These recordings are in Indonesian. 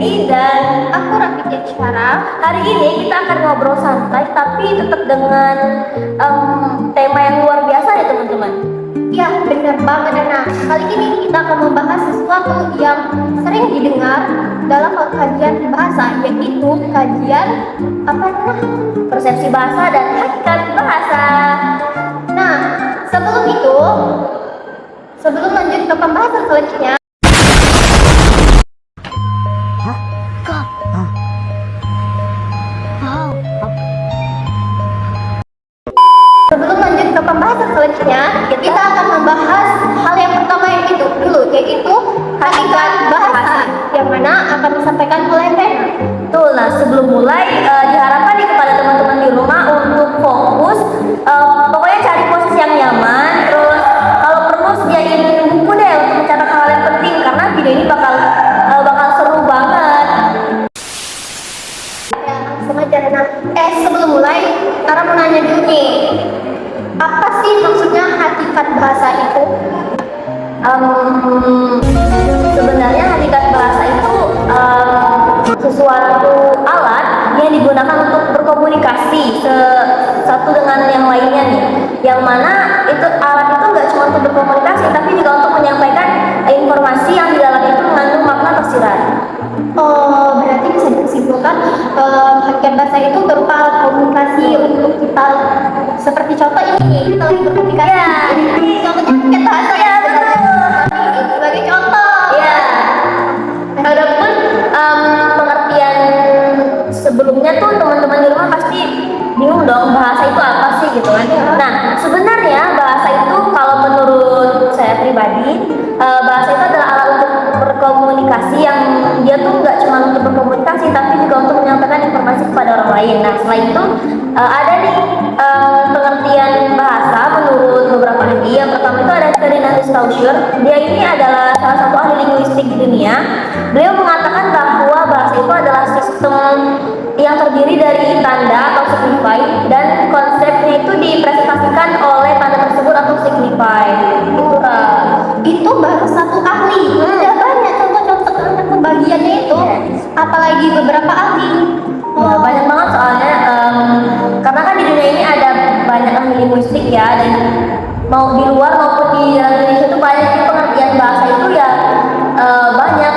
Yeni dan aku Raffi Syara. hari ini kita akan ngobrol santai tapi tetap dengan tema yang luar biasa ya teman-teman. Ya, benar banget Ana. Kali ini kita akan membahas sesuatu yang sering didengar dalam kajian bahasa, yaitu kajian apa namanya? Persepsi bahasa dan hakikat bahasa. Nah, sebelum lanjut ke pembahasan selanjutnya, kita akan membahas hal yang pertama yaitu hakikat bahasa, yang mana akan disampaikan oleh Rena. Betul. Nah, sebelum mulai diharapkan nih kepada teman-teman di rumah untuk fokus, pokoknya cari posisi yang nyaman. Terus kalau perlu sediain buku deh untuk mencatat hal yang penting karena video ini bakal seru banget. Ya, langsung aja Rena. Sebelum mulai, Tara mau nanya dulu nih. Apa sih maksudnya hakikat bahasa itu? Sebenarnya hakikat bahasa itu sesuatu alat yang digunakan untuk berkomunikasi satu dengan yang lainnya nih. Yang mana itu alat itu nggak cuma untuk berkomunikasi tapi juga untuk menyampaikan informasi yang di dalam itu mengandung makna tersirat. Oh, berarti bisa disimpulkan hakikat bahasa itu berupa alat komunikasi untuk kita, seperti contoh ini kita lagi berkomunikasi. Ya, Contohnya hakikat bahasa ya. Sebagai contoh. Ya. Adapun pengertian sebelumnya tuh teman-teman di rumah pasti bingung dong bahasa itu apa sih gitu kan. Nah, sebenarnya bahasa itu kalau menurut saya pribadi, bahasa itu adalah alat untuk berkomunikasi yang dia tuh nggak cuma untuk berkomunikasi tapi juga untuk menyampaikan informasi kepada orang lain. Nah, selain itu ada nih pengertian bahasa menurut beberapa ahli. Yang pertama itu ada Ferdinand Saussure. Dia ini adalah salah satu ahli linguistik di dunia. Beliau mengatakan bahwa bahasa itu adalah sistem yang terdiri dari tanda atau signify dan konsepnya itu dipresentasikan oleh tanda tersebut atau signify. Itu baru satu ahli. Udah banyak contoh-contoh tentang pembagiannya itu. Apalagi beberapa ahli. Ya, banyak banget soalnya karena kan di dunia ini ada banyak ahli linguistik ya, dan mau di luar maupun di dalam Indonesia itu banyak pengertian bahasa itu ya banyak,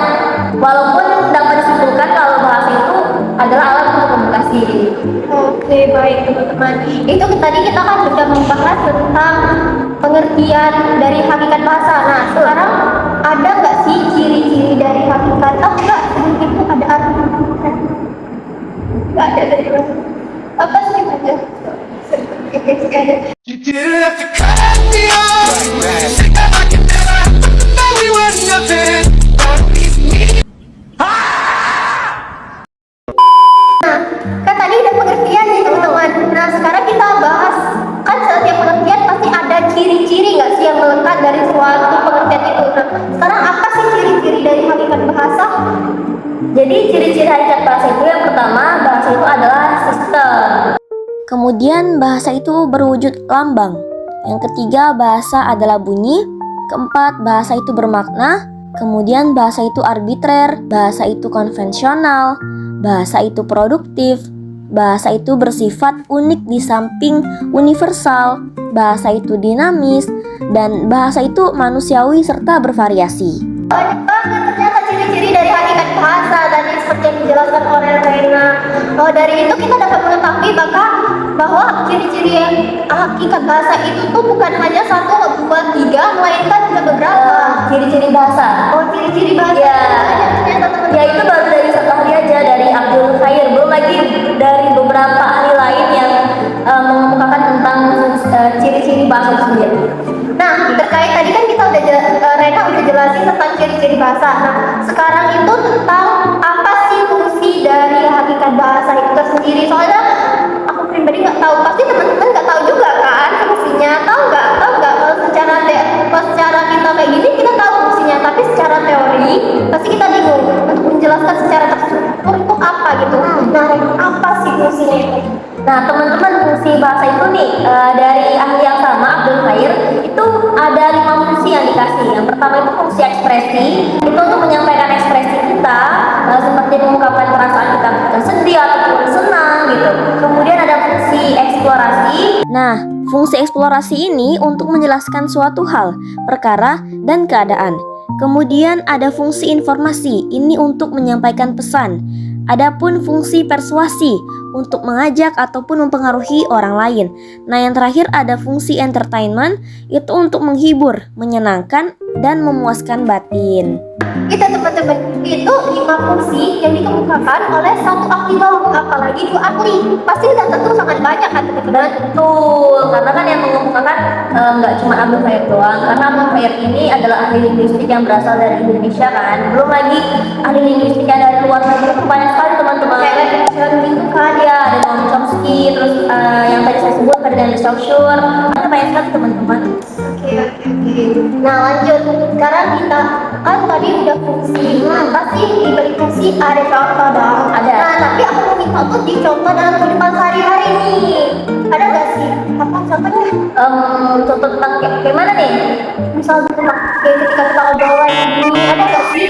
walaupun dapat disimpulkan kalau bahasa itu adalah alat untuk komunikasi. Oke, baik teman-teman. Itu tadi kita kan sudah membahas tentang pengertian dari hakikat bahasa. Nah, sekarang ada nggak sih ciri-ciri dari hakikat? Oh enggak, sebelum itu ada arti. Nggak ada dari mana. Apa sih aja? You didn't have to cut me off. Said that I could never know we were nothing. Don't leave me. Kan tadi ada pengertian nih teman-teman. Nah, sekarang kita bahas, kan setiap pengertian pasti ada ciri-ciri nggak sih yang melekat dari suatu pengertian itu. Nah, sekarang apa sih ciri-ciri dari hakikat bahasa? Jadi ciri-ciri hakikat bahasa itu yang pertama, bahasa itu adalah sistem. Kemudian bahasa itu berwujud lambang. Yang ketiga, bahasa adalah bunyi. Keempat, bahasa itu bermakna. Kemudian bahasa itu arbitrer, bahasa itu konvensional, bahasa itu produktif, bahasa itu bersifat unik di samping universal, bahasa itu dinamis, dan bahasa itu manusiawi serta bervariasi. Banyak banget ternyata ciri-ciri dari hakikat bahasa tadi seperti yang dijelaskan oleh Rena. Dari itu kita dapat mengetahui bahwa ciri-ciri hakikat bahasa itu tuh bukan hanya 1, 2, 3, melainkan juga beberapa. Ciri-ciri bahasa. Ciri-ciri bahasa. Ya. Banyak ternyata teman-teman. Ya, itu baru dari satu ahli aja, dari Abdul Khair. Belum lagi dari beberapa ahli lain yang mengemukakan tentang ciri-ciri bahasa itu sendiri. Nah, terkait tadi kan kita Rena udah jelasin tentang ciri-ciri bahasa. Nah, sekarang itu tentang apa sih fungsi dari hakikat bahasa itu sendiri. Soalnya aku pribadi nggak tahu, pasti teman-teman nggak tahu juga kan fungsinya. Tahu nggak? Kalau secara kita kayak gini kita tahu fungsinya, tapi secara teori pasti kita bingung untuk menjelaskan secara terstruktur itu apa gitu. Nah, apa sih fungsinya itu? Nah, teman-teman, fungsi bahasa itu nih dari ahli yang sama, Abdul Khair, itu ada 5 fungsi yang dikasih. Yang pertama itu fungsi ekspresi, itu untuk menyampaikan ekspresi kita, seperti mengungkapkan perasaan kita sedih ataupun senang gitu. Kemudian ada fungsi eksplorasi. Nah, fungsi eksplorasi ini untuk menjelaskan suatu hal, perkara, dan keadaan. Kemudian ada fungsi informasi, ini untuk menyampaikan pesan. Adapun fungsi persuasi untuk mengajak ataupun mempengaruhi orang lain. Nah, yang terakhir ada fungsi entertainment, itu untuk menghibur, menyenangkan, dan memuaskan batin. Itu teman-teman, itu 5 fungsi yang dikemukakan oleh satu ahli doang, apalagi 2 ahli. Pasti udah tentu sangat banyak kan teman-teman. Betul, karena kan yang mengemukakan nggak cuma Abdul Khair doang, karena Abdul Khair ini adalah ahli linguistik yang berasal dari Indonesia kan. Belum lagi ahli linguistik yang dari luar negeri itu banyak sekali teman-teman. Kayak gitu kan. Ya, ada Noam Chomsky, terus yang tadi saya sebut Ferdinand de Saussure, ada banyak sekali teman-teman. Oke. Nah lanjut, sekarang kita kan tadi udah fungsi. Pasti di balik fungsi ada contoh dong. Ada. Nah tapi aku mau minta tuh dicontoh dalam kehidupan sehari-hari nih. Ada nggak sih? Apa contohnya? Contoh tentang kayak mana nih? Misalnya tentang kayak ketika kita obrolan ini, ada nggak sih?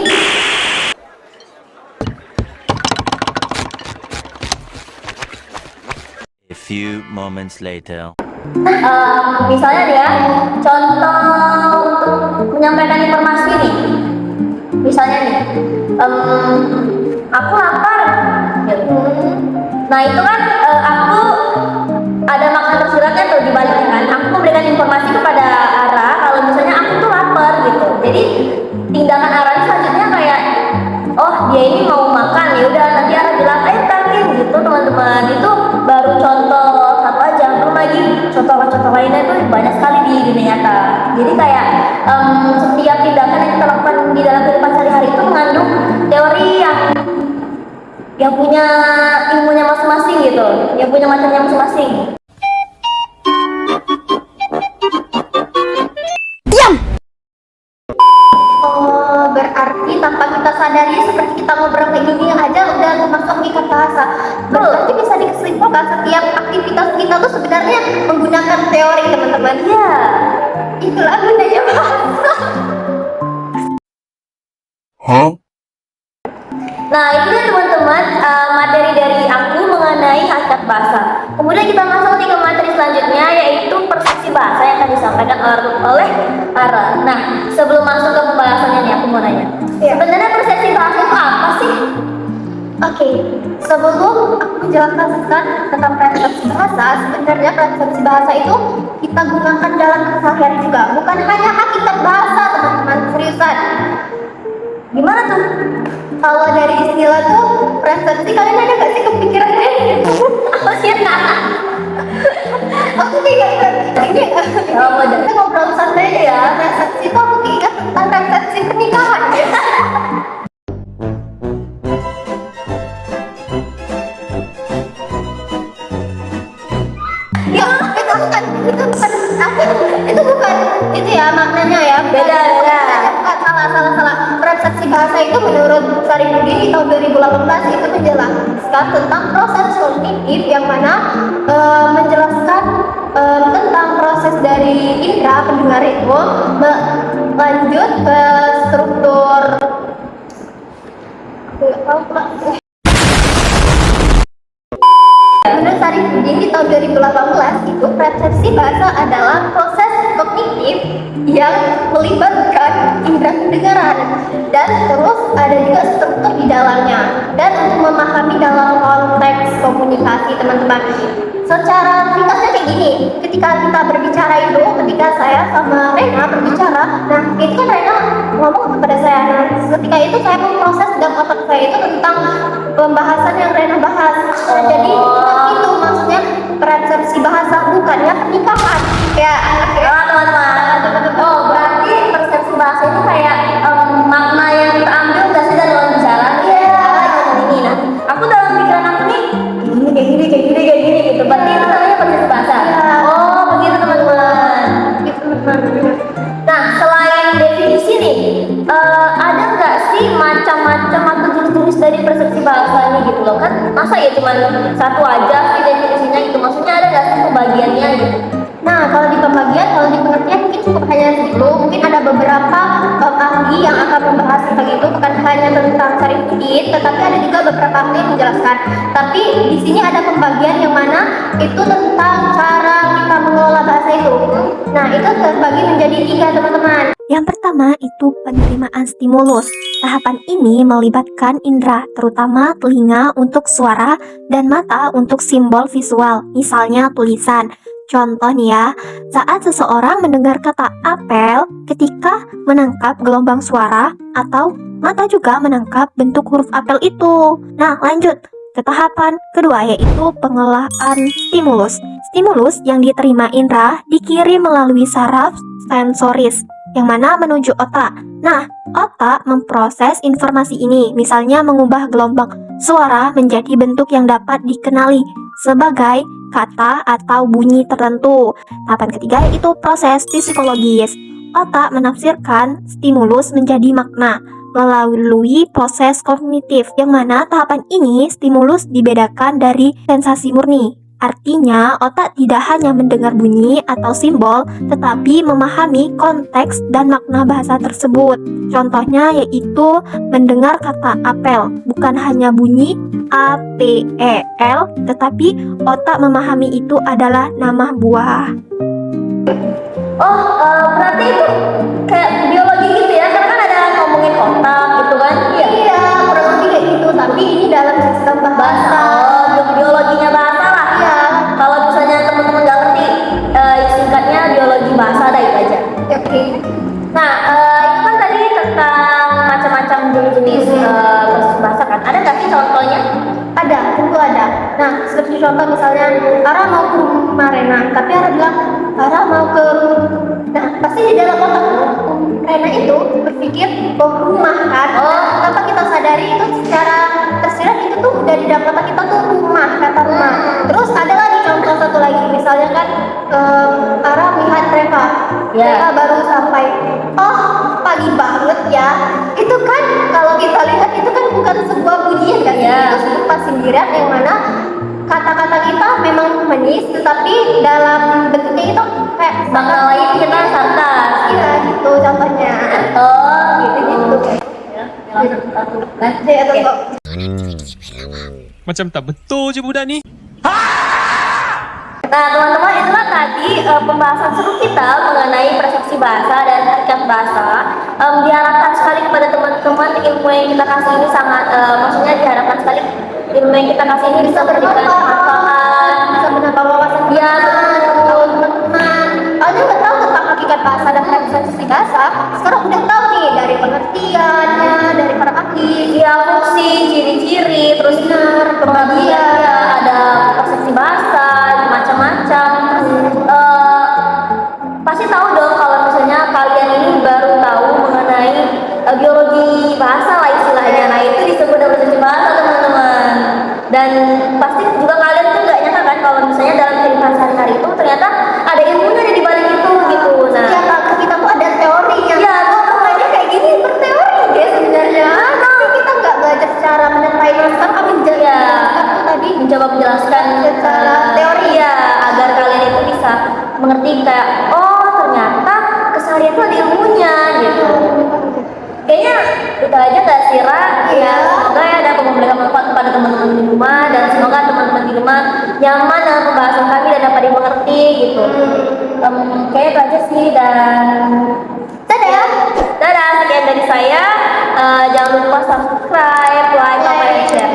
A few moments later. Misalnya nih ya, contoh untuk menyampaikan informasi nih. Misalnya nih, aku lapar. Gitu. Nah itu kan aku ada makna tersiratnya tuh di baliknya kan. Aku memberikan informasi kepada Ara kalau misalnya aku tuh lapar gitu. Jadi tindakan Ara ini selanjutnya kayak, oh dia ini mau makan, ya udah nanti Ara bilang, ayo makan gitu teman-teman. Itu baru contoh satu aja, belum lagi contoh lainnya itu banyak sekali di dunia nyata. Jadi kayak setiap tindakan yang kita lakukan di dalam kehidupan sehari-hari itu mengandung teori yang punya ilmunya masing-masing gitu, yang punya macamnya masing-masing. Oh, berarti tanpa kita sadari seperti kita ngobrol kayak gini aja udah termasuk ikat bahasa. Berarti bisa disimpulkan setiap aktivitas kita tuh sebenarnya menggunakan teori teman-teman. Ya, Itulah gunanya bahasa. nah itu dia teman-teman materi dari aku mengenai hakikat bahasa. Kemudian kita masuk nih ke materi selanjutnya yaitu persepsi bahasa yang akan disampaikan oleh Ara. Nah sebelum masuk ke pembahasannya nih aku mau nanya, sebenarnya persepsi bahasa itu apa sih? Oke, sebelum aku menjelaskan tentang persepsi bahasa, sebenarnya persepsi bahasa itu kita gunakan dalam keseharian juga, bukan hanya hakikat bahasa teman-teman, seriusan. Gimana tuh? Kalau dari istilah tuh persepsi, kalian ada gak sih kepikiran Apa sih ya? Aku keinget ini Apa dah? kita ngobrol santai aja ya. Persepsi itu aku keinget tentang persepsi pernikahan. Ya, itu bukan itu ya maknanya ya. Beda. Bukan, salah. Persepsi bahasa itu menurut Sarifudin di tahun 2018 itu menjelaskan tentang proses kognitif yang mana menjelaskan tentang proses dari indera pendengar itu lanjut ke struktur. Aku nggak tahu Pak. Menurut Sarifudin di tahun 2018 itu persepsi bahasa adalah proses kognitif yang melibatkan indera pendengaran dan terus ada juga struktur di dalamnya dan untuk memahami dalam konteks komunikasi teman-teman. Secara ringkasnya kayak gini, ketika kita berbicara itu, ketika saya sama Rena berbicara, nah itu kan Rena ngomong kepada saya, nah ketika itu saya memproses dalam otak saya itu tentang pembahasan yang Rena bahas. Nah, jadi itu maksudnya persepsi bahasa bukannya pernikahan. Ya, Teman-teman. Oh, berarti persepsi bahasa itu kayak makna yang kita ambil nggak sih dari lawan bicara? Iya. Ini nah, aku dalam pikiran aku nih kayak gini gitu. Berarti itu namanya persepsi bahasa. Oh, begitu teman-teman. Nah, selain definisi nih, ada nggak sih macam-macam atau jenis-jenis dari persepsi bahasa ini gitu loh kan? Masa ya cuma satu aja sih definisinya gitu? Maksudnya ada nggak sih pembagiannya gitu? Nah, kalau di pembagian, kalau di pengertian mungkin cukup hanya segitu. Mungkin ada beberapa ahli yang akan membahas tentang itu bukan hanya tentang Syarif Udin, tetapi ada juga beberapa ahli yang menjelaskan. Tapi di sini ada pembagian yang mana itu tentang cara kita mengelola bahasa itu. Nah, itu terbagi menjadi 3 teman-teman. Yang pertama itu penerimaan stimulus. Tahapan ini melibatkan indera, terutama telinga untuk suara dan mata untuk simbol visual, misalnya tulisan. Contoh nih ya, saat seseorang mendengar kata apel ketika menangkap gelombang suara atau mata juga menangkap bentuk huruf apel itu. Nah, lanjut ke tahapan kedua yaitu pengelolaan stimulus. Stimulus yang diterima indera dikirim melalui saraf sensoris yang mana menuju otak. Nah, otak memproses informasi ini, misalnya mengubah gelombang suara menjadi bentuk yang dapat dikenali sebagai kata atau bunyi tertentu. Tahapan ketiga yaitu proses psikologis. Otak menafsirkan stimulus menjadi makna melalui proses kognitif, yang mana tahapan ini stimulus dibedakan dari sensasi murni. Artinya, otak tidak hanya mendengar bunyi atau simbol, tetapi memahami konteks dan makna bahasa tersebut. Contohnya yaitu mendengar kata apel, bukan hanya bunyi A-P-E-L, tetapi otak memahami itu adalah nama buah. Berarti itu kayak biologi gitu ya, karena kan ada ngomongin otak gitu kan? Iya, kurang lebih kayak gitu, tapi ini dalam sistem bahasa. Biologinya bahasa lah. Iya. Kalau misalnya teman-teman nggak ngerti, singkatnya biologi bahasa, ada itu aja. Oke. Nah, itu kan tadi tentang macam-macam jenis proses bahasa kan. Ada nggak sih contohnya? Ada, tentu ada. Nah, seperti contoh misalnya, Ara mau ke rumah Rena, tapi Ara bilang, Ara mau ke Nah, pasti di dalam otak Rena itu berpikir, rumah kan. Tanpa kita sadari itu secara tersirat itu tuh dari dalam otak kita tuh rumah, kata rumah. Terus ada lagi contoh satu lagi, misalnya kan Ara melihat Reva. Reva baru sampai, pagi banget ya. Itu kan kalau kita lihat itu kan bukan sebuah pujian kan, itu sebuah sindiran yang mana kata-kata kita memang manis, tetapi dalam bentuknya itu kayak Bakal lain kita sarkas. Iya gitu contohnya. Gitu. Jadi atau kok Macam tak betul je budak ni. Nah, teman-teman, itulah tadi pembahasan seru kita mengenai persepsi bahasa dan hakikat bahasa. Diharapkan sekali kepada teman-teman ilmu yang kita kasih ini sangat, maksudnya diharapkan sekali ilmu yang kita kasih ini bisa memberikan manfaat, bisa menambah wawasan ya, teman-teman. Kalau nggak tahu tentang hakikat bahasa dan persepsi bahasa, sekarang udah tahu nih dari pengertiannya, dari para ahli, ya, fungsi, ciri-ciri, terus pembagiannya, ada persepsi bahasa, macam-macam. Pasti tahu dong kalau misalnya kalian ini baru tahu mengenai biologi bahasa lah istilahnya. Nah, itu disebut persepsi bahasa, teman-teman. Dan pasti juga kalian tuh nggak nyangka kan kalau misalnya dalam kehidupan sehari-hari itu ternyata ada ilmunya di balik itu gitu. Nah, ya kita tuh ada teorinya. ya, Makanya kayak gini berteori deh sebenarnya. Tapi kita nggak belajar secara mendetail. Sekarang kami jelaskan tuh tadi mencoba menjelaskan secara teori ya, agar kalian itu bisa mengerti kayak ternyata keseharian itu ada ilmunya gitu. Kayaknya itu aja gak sih, Ra? Ya, semoga ya dapat memberikan manfaat kepada teman-teman di rumah, dan semoga teman-teman di rumah nyaman dengan pembahasan kami dan dapat dimengerti gitu. Kayaknya itu aja sih, dan dadah, sekian dari saya. Jangan lupa subscribe, like, comment, dan share.